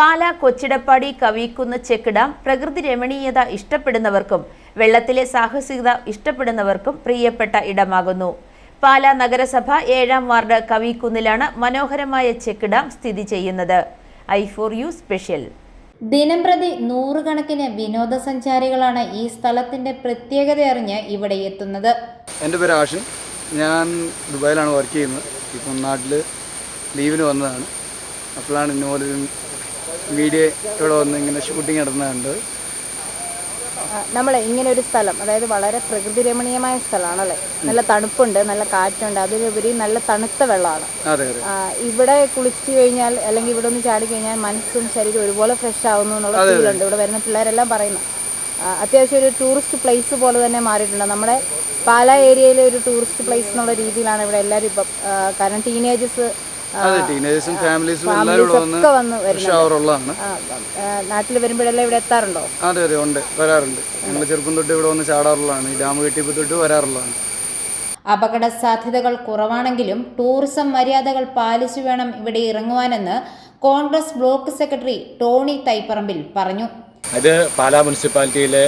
Pala Kochidappady Kavikkunnu check dam പ്രകൃതി രമണീയത ഇഷ്ടപ്പെടുന്നവർക്കും വെള്ളത്തിലെ സാഹസികത ഇഷ്ടപ്പെടുന്നവർക്കും പ്രിയപ്പെട്ട ഇടമാകുന്നു. പാലാ നഗരസഭ 7-ാം വാർഡ് കവിക്കുന്നിലാണ് മനോഹരമായ ചെക്ക് ഡാം സ്ഥിതി ചെയ്യുന്നത്. i4u special. ദിനംപ്രതി നൂറുകണക്കിന് വിനോദസഞ്ചാരികളാണ് ഈ സ്ഥലത്തിന്റെ പ്രത്യേകത അറിഞ്ഞ് ഇവിടെ എത്തുന്നത്. എൻ്റെ പേര് ആഷിൻ. ഞാൻ ദുബായിലാണ് വർക്ക് ചെയ്യുന്നത്. ഇപ്പം നാട്ടിൽ ലീവിന് വന്നതാണ്. അപ്പോഴാണ് ഇന്നുപോലൊരു മീഡിയ ഇവിടെ വന്ന് ഇങ്ങനെ ഷൂട്ടിംഗ് നടത്തുന്നുണ്ട്. നമ്മൾ ഇങ്ങനെ ഒരു സ്ഥലം, അതായത് വളരെ പ്രകൃതി രമണീയമായ സ്ഥലമാണല്ലേ. നല്ല തണുപ്പുണ്ട്, നല്ല കാറ്റുണ്ട്, അതിലുപരി നല്ല തണുത്ത വെള്ളമാണ്. ഇവിടെ കുളിച്ചു കഴിഞ്ഞാൽ അല്ലെങ്കിൽ ഇവിടെ ഒന്ന് ചാടി കഴിഞ്ഞാൽ മനസ്സും ശരീരം ഒരുപോലെ ഫ്രഷ് ആവുന്നു എന്നുള്ള ഫീലുണ്ട്. ഇവിടെ വരുന്ന പിള്ളേരെല്ലാം പറയുന്നു. അത്യാവശ്യം ഒരു ടൂറിസ്റ്റ് പ്ലേസ് പോലെ തന്നെ മാറിയിട്ടുണ്ട്. നമ്മുടെ പാലാ ഏരിയയിലെ ഒരു ടൂറിസ്റ്റ് പ്ലേസ് എന്നുള്ള രീതിയിലാണ് ഇവിടെ എല്ലാവരും ഇപ്പം. കാരണം ടീനേജേഴ്സും ഫാമിലീസും ഒക്കെ വന്ന് വരുന്നുള്ളതാണ്. നാട്ടിൽ വരുമ്പോഴെല്ലാം ഇവിടെ എത്താറുണ്ടോ? അതെ ഉണ്ട്, വരാറുണ്ട്. ഞങ്ങൾ ചെറുപ്പം തൊട്ട് ഇവിടെ വന്ന് ചാടാറുള്ളതാണ്. ഈ ഡാം കെട്ടിയപ്പോൾ തൊട്ട് വരാറുള്ളതാണ്. അപകട സാധ്യതകൾ കുറവാണെങ്കിലും ടൂറിസം മര്യാദകൾ പാലിച്ചു വേണം ഇവിടെ ഇറങ്ങുവാനെന്ന് കോൺഗ്രസ് ബ്ലോക്ക് സെക്രട്ടറി ടോണി തൈപ്പറമ്പിൽ പറഞ്ഞു. ഇത് പാലാ മുനിസിപ്പാലിറ്റിയിലെ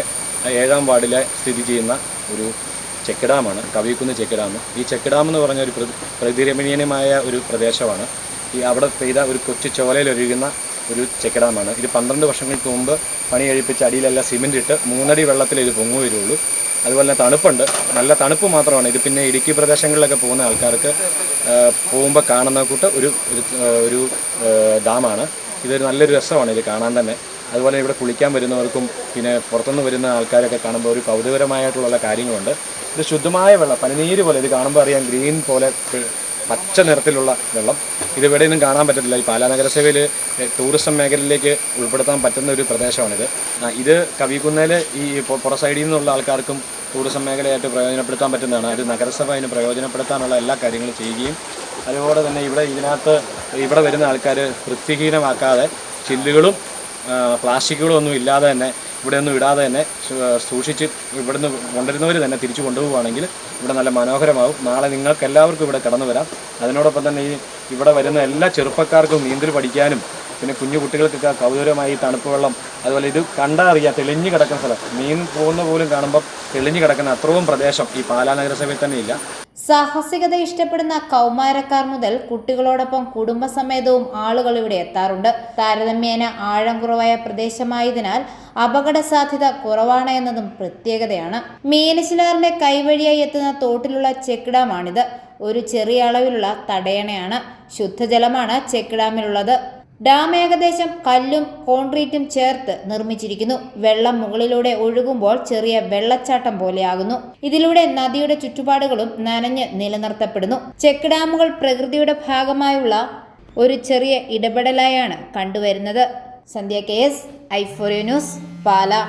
7-ാം വാർഡിലെ സ്ഥിതി ചെയ്യുന്ന ഒരു ചെക്ക് ഡാമാണ്, കവിക്കുന്ന് ചെക്ക് ഡാം. ഈ ചെക്ക് ഡാം എന്ന് പറഞ്ഞ ഒരു പ്രകൃതിരമണീയമായ ഒരു പ്രദേശമാണ്. ഈ അവിടെ പെയ്ത ഒരു കൊച്ചു ചോലയിൽ ഒഴുകുന്ന ഒരു ചെക്ക് ഡാമാണ്. ഇത് 12 വർഷങ്ങൾക്ക് മുമ്പ് പണി കഴിപ്പിച്ച് അടിയിലെല്ലാം സിമെൻ്റ് ഇട്ട് 3 അടി വെള്ളത്തിൽ ഇത് പൊങ്ങു വരുള്ളൂ. അതുപോലെ തന്നെ തണുപ്പുണ്ട്, നല്ല തണുപ്പ് മാത്രമാണ്. ഇത് പിന്നെ ഇടുക്കി പ്രദേശങ്ങളിലൊക്കെ പോകുന്ന ആൾക്കാർക്ക് പോകുമ്പോൾ കാണുന്ന കൂട്ട് ഒരു ഡാമാണ്. ഇതൊരു നല്ലൊരു രസമാണ് ഇത് കാണാൻ തന്നെ. അതുപോലെ ഇവിടെ കുളിക്കാൻ വരുന്നവർക്കും പിന്നെ പുറത്തുനിന്ന് വരുന്ന ആൾക്കാരൊക്കെ കാണുമ്പോൾ ഒരു കൗതുകരമായിട്ടുള്ള കാര്യങ്ങളുണ്ട്. ഇത് ശുദ്ധമായ വെള്ളം, പനിനീര് പോലെ. ഇത് കാണുമ്പോൾ അറിയാം, ഗ്രീൻ പോലെ പച്ച നിറത്തിലുള്ള വെള്ളം. ഇത് എവിടെയൊന്നും കാണാൻ പറ്റത്തില്ല. ഈ പാലാ നഗരസഭയിൽ ടൂറിസം മേഖലയിലേക്ക് ഉൾപ്പെടുത്താൻ പറ്റുന്ന ഒരു പ്രദേശമാണിത്. ഇത് കവിക്കുന്നതിൽ ഈ പുറ സൈഡിൽ നിന്നുള്ള ആൾക്കാർക്കും ടൂറിസം മേഖലയായിട്ട് പ്രയോജനപ്പെടുത്താൻ പറ്റുന്നതാണ്. അത് നഗരസഭ അതിന് പ്രയോജനപ്പെടുത്താനുള്ള എല്ലാ കാര്യങ്ങളും ചെയ്യുകയും അതുപോലെ തന്നെ ഇവിടെ വരുന്ന ആൾക്കാർ വൃത്തിഹീനമാക്കാതെ ചില്ലുകളും പ്ലാസ്റ്റിക്കുകളും ഒന്നും ഇല്ലാതെ തന്നെ, ഇവിടെ ഒന്നും ഇടാതെ തന്നെ സൂക്ഷിച്ച് ഇവിടുന്ന് കൊണ്ടുവരുന്നവർ തന്നെ തിരിച്ചു കൊണ്ടുപോവുകയാണെങ്കിൽ ഇവിടെ നല്ല മനോഹരമാവും. നാളെ നിങ്ങൾക്ക് എല്ലാവർക്കും ഇവിടെ കടന്നു വരാം. അതിനോടൊപ്പം തന്നെ ഇവിടെ വരുന്ന എല്ലാ ചെറുപ്പക്കാർക്കും നീന്തൽ പഠിക്കാനും പിന്നെ കുഞ്ഞു കുട്ടികൾക്കൊക്കെ കൗതുകരമായി തണുപ്പ് വെള്ളം, അതുപോലെ ഇത് കണ്ടാൽ അറിയാം തെളിഞ്ഞു കിടക്കുന്ന സ്ഥലം. മീൻ പോകുന്ന പോലും കാണുമ്പോൾ തെളിഞ്ഞു കിടക്കുന്ന അത്രയും പ്രദേശം ഈ പാലാ നഗരസഭയിൽ തന്നെ ഇല്ല. സാഹസികത ഇഷ്ടപ്പെടുന്ന കൗമാരക്കാർ മുതൽ കുട്ടികളോടൊപ്പം കുടുംബസമേതവും ആളുകൾ ഇവിടെ എത്താറുണ്ട്. താരതമ്യേന ആഴം കുറവായ പ്രദേശമായതിനാൽ അപകട സാധ്യത കുറവാണ് എന്നതും പ്രത്യേകതയാണ്. മീനച്ചിലാറിന്റെ കൈവഴിയായി എത്തുന്ന തോട്ടിലുള്ള ചെക്ക് ഡാമാണിത്. ഒരു ചെറിയ അളവിലുള്ള തടയണയാണ്. ശുദ്ധജലമാണ് ചെക്ക് ഡാമിലുള്ളത്. ഡാം ഏകദേശം കല്ലും കോൺക്രീറ്റും ചേർത്ത് നിർമ്മിച്ചിരിക്കുന്നു. വെള്ളം മുകളിലൂടെ ഒഴുകുമ്പോൾ ചെറിയ വെള്ളച്ചാട്ടം പോലെയാകുന്നു. ഇതിലൂടെ നദിയുടെ ചുറ്റുപാടുകളും നനഞ്ഞ് നിലനിർത്തപ്പെടുന്നു. ചെക്ക് ഡാമുകൾ പ്രകൃതിയുടെ ഭാഗമായുള്ള ഒരു ചെറിയ ഇടപെടലായാണ് കണ്ടുവരുന്നത്. സന്ധ്യ KS, i4u ന്യൂസ്, പാലാ.